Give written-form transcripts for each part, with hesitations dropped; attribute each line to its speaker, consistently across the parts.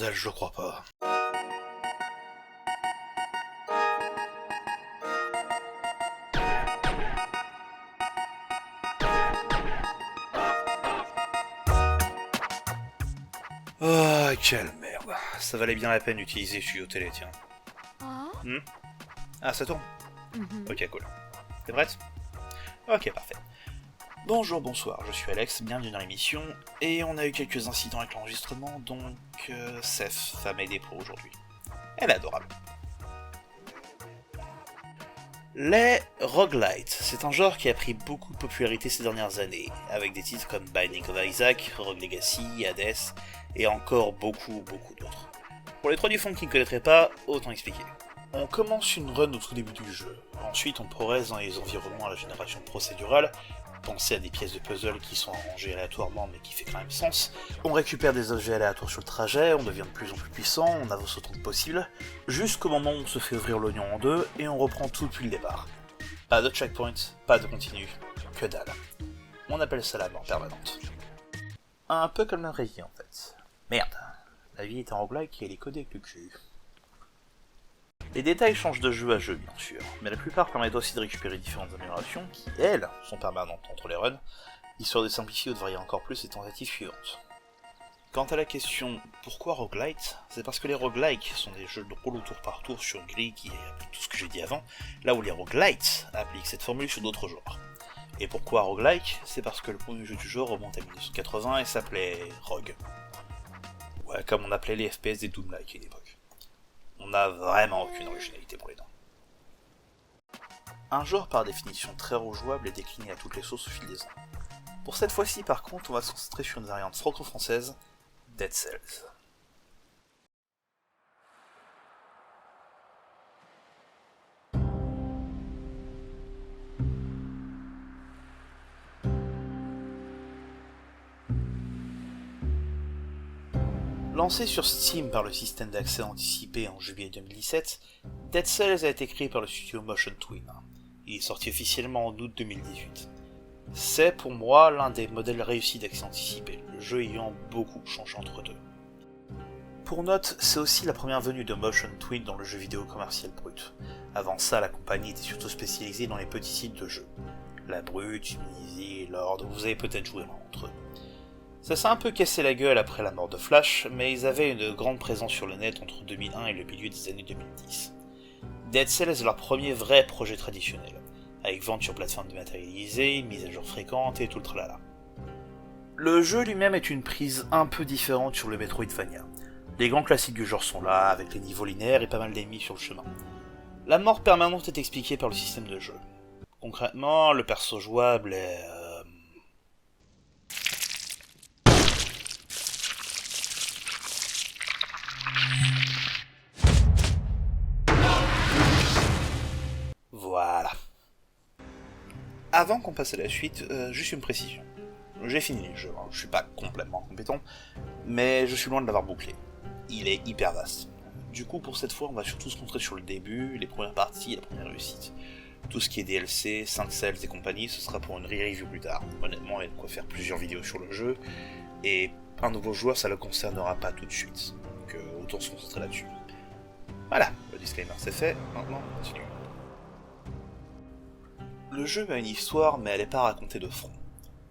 Speaker 1: bordel, je crois pas. Ah, quelle merde. Ça valait bien la peine d'utiliser Studio Télé, tiens. Ah, ça tourne? Ok, cool. T'es prête? Ok, parfait. Bonjour, bonsoir, je suis Alex, bienvenue dans l'émission, et on a eu quelques incidents avec l'enregistrement, donc Seth va m'aider pour aujourd'hui. Elle est adorable. Les roguelites, c'est un genre qui a pris beaucoup de popularité ces dernières années, avec des titres comme Binding of Isaac, Rogue Legacy, Hades, et encore beaucoup d'autres. Pour les trois du fond qui ne connaîtraient pas, autant expliquer. On commence une run au tout début du jeu, ensuite on progresse dans les environnements à la génération procédurale, pensez à des pièces de puzzle qui sont arrangées aléatoirement mais qui fait quand même sens, on récupère des objets aléatoires sur le trajet, on devient de plus en plus puissant, on avance autant que possible, jusqu'au moment où on se fait ouvrir l'oignon en deux et on reprend tout depuis le départ. Pas de checkpoint, pas de continu, que dalle. On appelle ça la mort permanente. Un peu comme la vraie vie en fait. Merde, la vie est un roguelike et elle est codée avec le cul. Les détails changent de jeu à jeu bien sûr, mais la plupart permettent aussi de récupérer différentes améliorations qui, elles, sont permanentes entre les runs, histoire de simplifier ou de varier encore plus les tentatives suivantes. Quant à la question pourquoi roguelite, c'est parce que les roguelikes sont des jeux de rôle au tour par tour sur une grille qui applique tout ce que j'ai dit avant, là où les roguelites appliquent cette formule sur d'autres genres. Et pourquoi roguelike? C'est parce que le premier jeu du genre remonte à 1980 et s'appelait Rogue. Ouais, comme on appelait les FPS des Doom-like à une époque. On n'a vraiment aucune originalité pour les dents. Un genre par définition très rejouable est décliné à toutes les sauces au fil des ans. Pour cette fois-ci par contre, on va se concentrer sur une variante franco-française, Dead Cells. Lancé sur Steam par le système d'accès anticipé en juillet 2017, Dead Cells a été créé par le studio Motion Twin. Il est sorti officiellement en août 2018. C'est pour moi l'un des modèles réussis d'accès anticipé, le jeu ayant beaucoup changé entre deux. Pour note, c'est aussi la première venue de Motion Twin dans le jeu vidéo commercial brut. Avant ça, la compagnie était surtout spécialisée dans les petits sites de jeux. La Brute, Unity, Lord, vous avez peut-être joué l'un d'entre eux. Ça s'est un peu cassé la gueule après la mort de Flash, mais ils avaient une grande présence sur le net entre 2001 et le milieu des années 2010. Dead Cells est leur premier vrai projet traditionnel, avec vente sur plateforme dématérialisée, mise à jour fréquente et tout le tralala. Le jeu lui-même est une prise un peu différente sur le Metroidvania. Les grands classiques du genre sont là, avec les niveaux linéaires et pas mal d'ennemis sur le chemin. La mort permanente est expliquée par le système de jeu. Concrètement, le perso jouable est... Voilà. Avant qu'on passe à la suite, juste une précision. J'ai fini le jeu, hein. Je suis pas complètement compétent, mais je suis loin de l'avoir bouclé. Il est hyper vaste. Du coup, pour cette fois, on va surtout se concentrer sur le début, les premières parties et la première réussite. Tout ce qui est DLC, 5 cells et compagnie, ce sera pour une re-review plus tard. Honnêtement, il y a de quoi faire plusieurs vidéos sur le jeu, et un nouveau joueur, ça le concernera pas tout de suite. Donc autant se concentrer là-dessus. Voilà, le disclaimer c'est fait, maintenant on continue. Le jeu a une histoire, mais elle n'est pas racontée de front.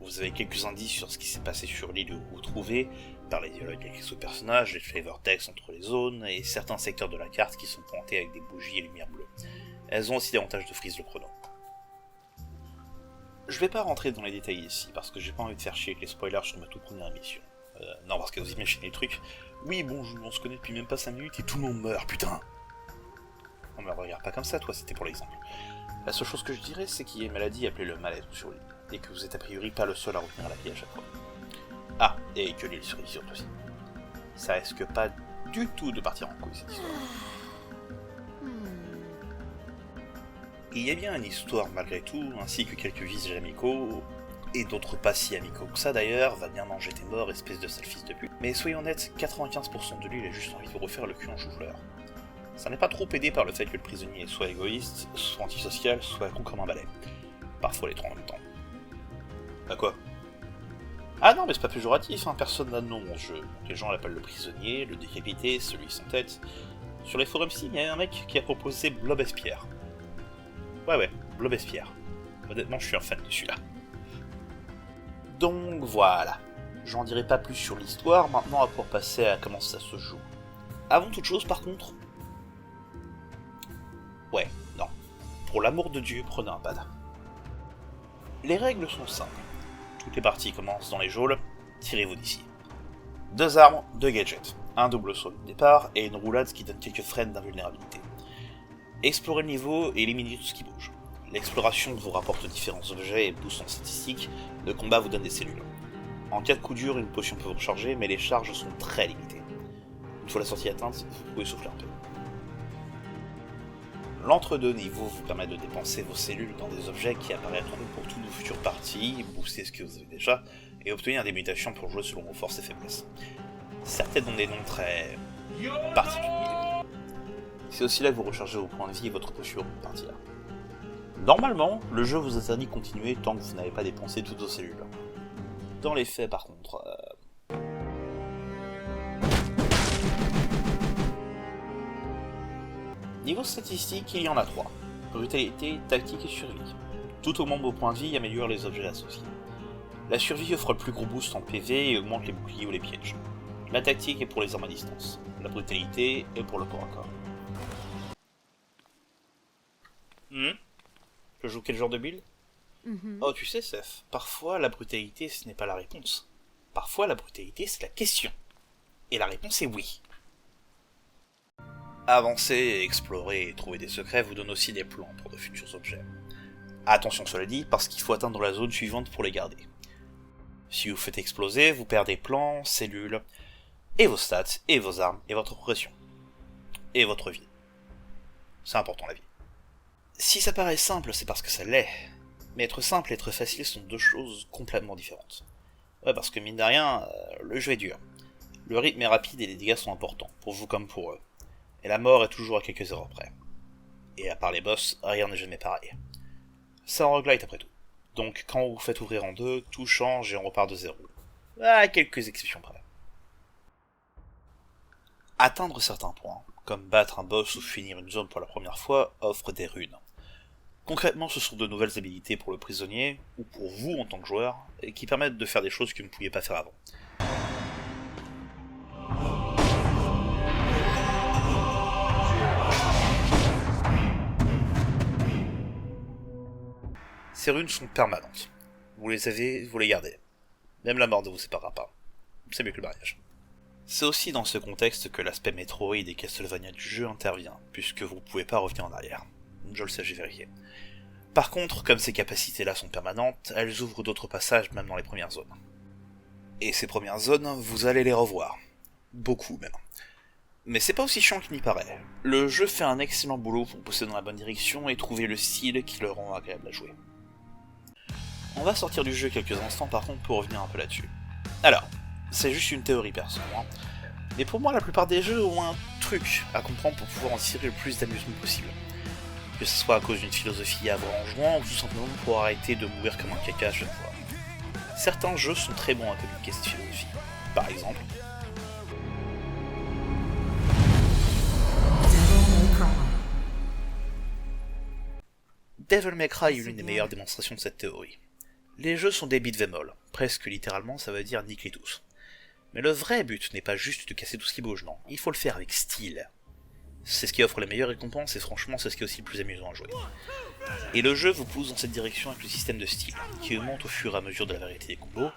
Speaker 1: Vous avez quelques indices sur ce qui s'est passé sur l'île où vous vous trouvez, par les dialogues avec les personnages, les flavor text entre les zones, et certains secteurs de la carte qui sont pointés avec des bougies et lumières bleues. Elles ont aussi davantage de frise le chrono. Je vais pas rentrer dans les détails ici, parce que j'ai pas envie de faire chier avec les spoilers sur ma toute première émission. Non, parce que vous imaginez le truc. Oui, bonjour, on se connaît depuis même pas 5 minutes et tout le monde meurt, putain. On me regarde pas comme ça, toi, c'était pour l'exemple. La seule chose que je dirais, c'est qu'il y a une maladie appelée le mal-être sur l'île, et que vous êtes a priori pas le seul à retenir la vie à chaque fois. Ah, et que l'île se révisite aussi. Ça risque pas du tout de partir en couille cette histoire. Il y a bien une histoire malgré tout, ainsi que quelques visages amicaux, et d'autres pas si amicaux que ça d'ailleurs, va bien manger tes morts, espèce de sale fils de pute. Mais soyons honnêtes, 95% de l'île a juste envie de vous refaire le cul en chou-fleur. Ça n'est pas trop aidé par le fait que le prisonnier est soit égoïste, soit antisocial, soit con comme un balai. Parfois les trois en même temps. À quoi? Ah non, mais c'est pas péjoratif, hein. Personne n'a de nom dans ce jeu. Les gens l'appellent le prisonnier, le décapité, celui sans tête. Sur les forums Steam, il y a un mec qui a proposé Blobespierre. Ouais, Blobespierre. Honnêtement, je suis un fan de celui-là. Donc voilà. J'en dirai pas plus sur l'histoire, maintenant on va pouvoir passer à comment ça se joue. Avant toute chose, par contre... Ouais, non. Pour l'amour de Dieu, prenez un pad. Les règles sont simples. Toutes les parties commencent dans les geôles, tirez-vous d'ici. 2 armes, 2 gadgets, un double saut de départ et une roulade qui donne quelques freins d'invulnérabilité. Explorez le niveau et éliminez tout ce qui bouge. L'exploration vous rapporte différents objets et booste en statistiques, le combat vous donne des cellules. En cas de coup dur, une potion peut vous recharger, mais les charges sont très limitées. Une fois la sortie atteinte, vous pouvez souffler un peu. L'entre-deux niveaux vous permet de dépenser vos cellules dans des objets qui apparaîtront pour toutes vos futures parties, booster ce que vous avez déjà, et obtenir des mutations pour jouer selon vos forces et faiblesses. Certaines ont des noms très... particuliers. C'est aussi là que vous rechargez vos points de vie et votre potion pour partir. Normalement, le jeu vous interdit de continuer tant que vous n'avez pas dépensé toutes vos cellules. Dans les faits par contre... Niveau statistique, il y en a 3. Brutalité, tactique et survie. Tout augmente vos points de vie et améliore les objets associés. La survie offre le plus gros boost en PV et augmente les boucliers ou les pièges. La tactique est pour les armes à distance. La brutalité est pour le corps à corps. Je joue quel genre de build? Oh, tu sais, Seth, parfois la brutalité ce n'est pas la réponse. Parfois la brutalité c'est la question. Et la réponse est oui. Avancer, explorer et trouver des secrets vous donne aussi des plans pour de futurs objets. Attention cela dit, parce qu'il faut atteindre la zone suivante pour les garder. Si vous faites exploser, vous perdez plans, cellules, et vos stats, et vos armes, et votre progression. Et votre vie. C'est important la vie. Si ça paraît simple, c'est parce que ça l'est. Mais être simple et être facile sont deux choses complètement différentes. Ouais, parce que mine de rien, le jeu est dur. Le rythme est rapide et les dégâts sont importants, pour vous comme pour eux. Et la mort est toujours à quelques erreurs près. Et à part les boss, rien n'est jamais pareil. C'est un roguelite après tout. Donc quand vous vous faites ouvrir en deux, tout change et on repart de zéro. À quelques exceptions près. Atteindre certains points, comme battre un boss ou finir une zone pour la première fois, offre des runes. Concrètement, ce sont de nouvelles habilités pour le prisonnier, ou pour vous en tant que joueur, et qui permettent de faire des choses que vous ne pouviez pas faire avant. Ces runes sont permanentes. Vous les avez, vous les gardez. Même la mort ne vous séparera pas. C'est mieux que le mariage. C'est aussi dans ce contexte que l'aspect Metroid et Castlevania du jeu intervient, puisque vous ne pouvez pas revenir en arrière. Je le sais, j'ai vérifié. Par contre, comme ces capacités-là sont permanentes, elles ouvrent d'autres passages même dans les premières zones. Et ces premières zones, vous allez les revoir. Beaucoup même. Mais c'est pas aussi chiant qu'il n'y paraît. Le jeu fait un excellent boulot pour pousser dans la bonne direction et trouver le style qui le rend agréable à jouer. On va sortir du jeu quelques instants par contre pour revenir un peu là-dessus. Alors, c'est juste une théorie perso, hein. Mais pour moi la plupart des jeux ont un truc à comprendre pour pouvoir en tirer le plus d'amusement possible. Que ce soit à cause d'une philosophie à avoir en jouant, ou tout simplement pour arrêter de mourir comme un caca à chaque fois. Certains jeux sont très bons à communiquer cette philosophie. Par exemple... Devil May Cry est l'une des meilleures démonstrations de cette théorie. Les jeux sont des beat'em all, presque littéralement ça veut dire niquer tous. Mais le vrai but n'est pas juste de casser tout ce qui bouge, non, il faut le faire avec style. C'est ce qui offre les meilleures récompenses et franchement c'est ce qui est aussi le plus amusant à jouer. Et le jeu vous pousse dans cette direction avec le système de style, qui augmente au fur et à mesure de la variété des combos,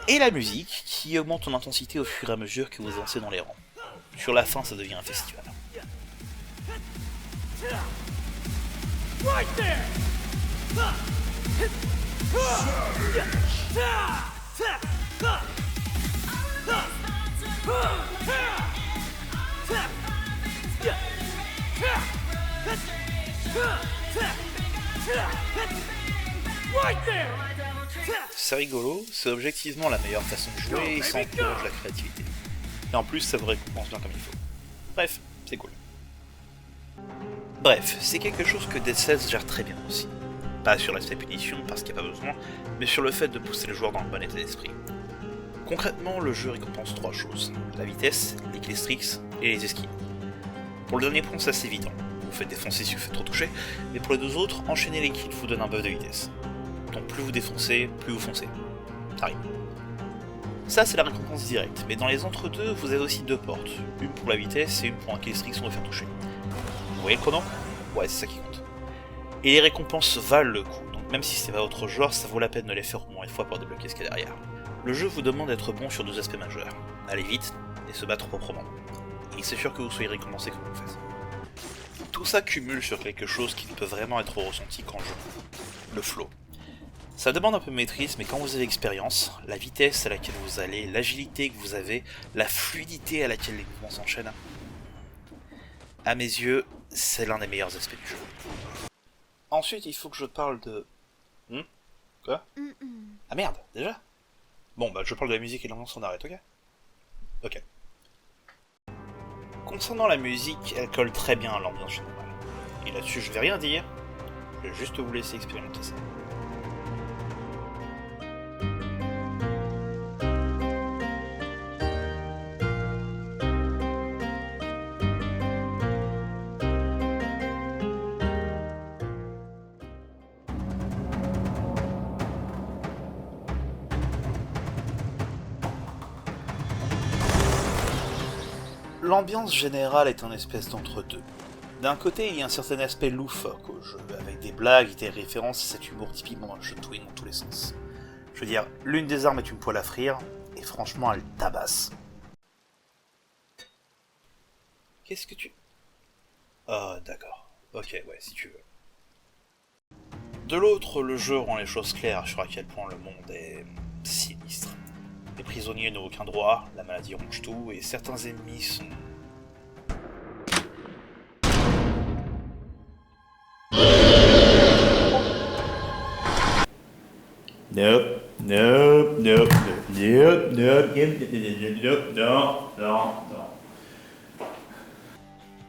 Speaker 1: et la musique, qui augmente en intensité au fur et à mesure que vous avancez dans les rangs. Sur la fin ça devient un festival. Right there! C'est rigolo, c'est objectivement la meilleure façon de jouer et ça encourage la créativité. Et en plus ça vous récompense bien comme il faut. Bref, c'est cool. Bref, c'est quelque chose que Dead Cells gère très bien aussi. Pas sur l'aspect punition, parce qu'il n'y a pas besoin, mais sur le fait de pousser le joueur dans le bon état d'esprit. Concrètement, le jeu récompense 3 choses, la vitesse, les killstreaks et les esquives. Pour le dernier point, c'est assez évident, vous faites défoncer si vous faites trop toucher, mais pour les deux autres, enchaîner les kills vous donne un buff de vitesse. Donc plus vous défoncez, plus vous foncez. Ça arrive. Ça c'est la récompense directe, mais dans les entre-deux, vous avez aussi deux portes, une pour la vitesse et une pour un killstreak sans vous faire toucher. Vous voyez le chrono? Ouais, c'est ça qui compte. Et les récompenses valent le coup, donc même si c'est pas votre genre, ça vaut la peine de les faire au moins une fois pour débloquer ce qu'il y a derrière. Le jeu vous demande d'être bon sur deux aspects majeurs, aller vite et se battre proprement. Et c'est sûr que vous soyez récompensé comme vous faites. Tout ça cumule sur quelque chose qui ne peut vraiment être ressenti qu'en jeu, le flow. Ça demande un peu de maîtrise, mais quand vous avez l'expérience, la vitesse à laquelle vous allez, l'agilité que vous avez, la fluidité à laquelle les mouvements s'enchaînent, à mes yeux, c'est l'un des meilleurs aspects du jeu. Ensuite, il faut que je parle de... Quoi? Ah merde, déjà? Bon, bah je parle de la musique et de l'ambiance, on arrête, ok? Ok. Concernant la musique, elle colle très bien à l'ambiance générale. Et là-dessus, je vais rien dire, je vais juste vous laisser expérimenter ça. L'ambiance générale est un espèce d'entre-deux. D'un côté, il y a un certain aspect loufoque au jeu, avec des blagues, des références et cet humour typiquement un jeu de twin dans tous les sens. Je veux dire, l'une des armes est une poêle à frire, et franchement, elle tabasse. Qu'est-ce que tu... Ah, d'accord. Ok, ouais, si tu veux. De l'autre, le jeu rend les choses claires sur à quel point le monde est... sinistre. Les prisonniers n'ont aucun droit, la maladie ronge tout, et certains ennemis sont... Nope, nope, nope, nope, nope, non.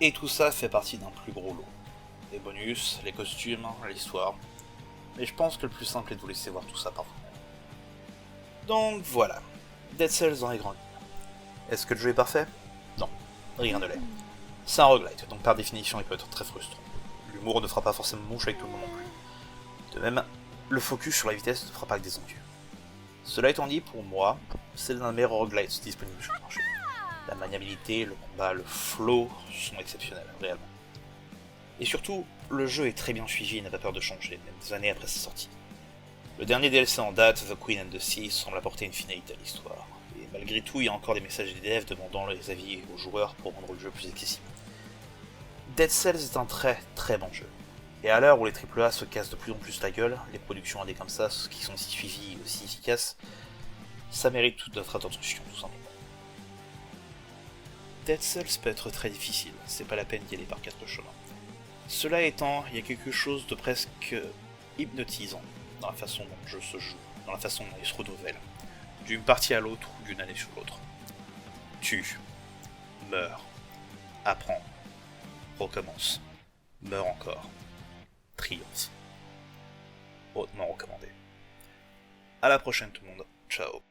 Speaker 1: Et tout ça fait partie d'un plus gros lot. Les bonus, les costumes, l'histoire. Mais je pense que le plus simple est de vous laisser voir tout ça par vous-même. Donc voilà, Dead Cells dans les grandes lignes. Est-ce que le jeu est parfait? Non, rien ne l'est. C'est un roguelite, donc par définition il peut être très frustrant. L'humour ne fera pas forcément mouche avec tout le monde non plus. De même, le focus sur la vitesse ne fera pas que des ennuis. Cela étant dit, pour moi, c'est l'un des meilleurs roguelites disponibles sur le marché. La maniabilité, le combat, le flow sont exceptionnels, réellement. Et surtout, le jeu est très bien suivi et n'a pas peur de changer, même des années après sa sortie. Le dernier DLC en date, The Queen and the Sea, semble apporter une finalité à l'histoire. Et malgré tout, il y a encore des messages des devs demandant les avis aux joueurs pour rendre le jeu plus accessible. Dead Cells est un très très bon jeu. Et à l'heure où les AAA se cassent de plus en plus la gueule, les productions indé comme ça, qui sont si suivies et aussi efficaces, ça mérite toute notre attention tout simplement. Dead Cells peut être très difficile, c'est pas la peine d'y aller par quatre chemins. Cela étant, il y a quelque chose de presque hypnotisant dans la façon dont le jeu se joue, dans la façon dont il se renouvelle, d'une partie à l'autre ou d'une année sur l'autre. Tue, meurs, apprends, recommence, meurs encore, triomphe. Hautement recommandé. À la prochaine tout le monde, ciao.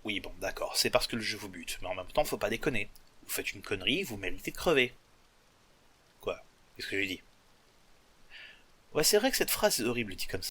Speaker 1: Oui bon d'accord, c'est parce que le jeu vous bute, mais en même temps faut pas déconner. Vous faites une connerie, vous méritez de crever. Quoi? Qu'est-ce que j'ai dit? Ouais c'est vrai que cette phrase est horrible dit comme ça.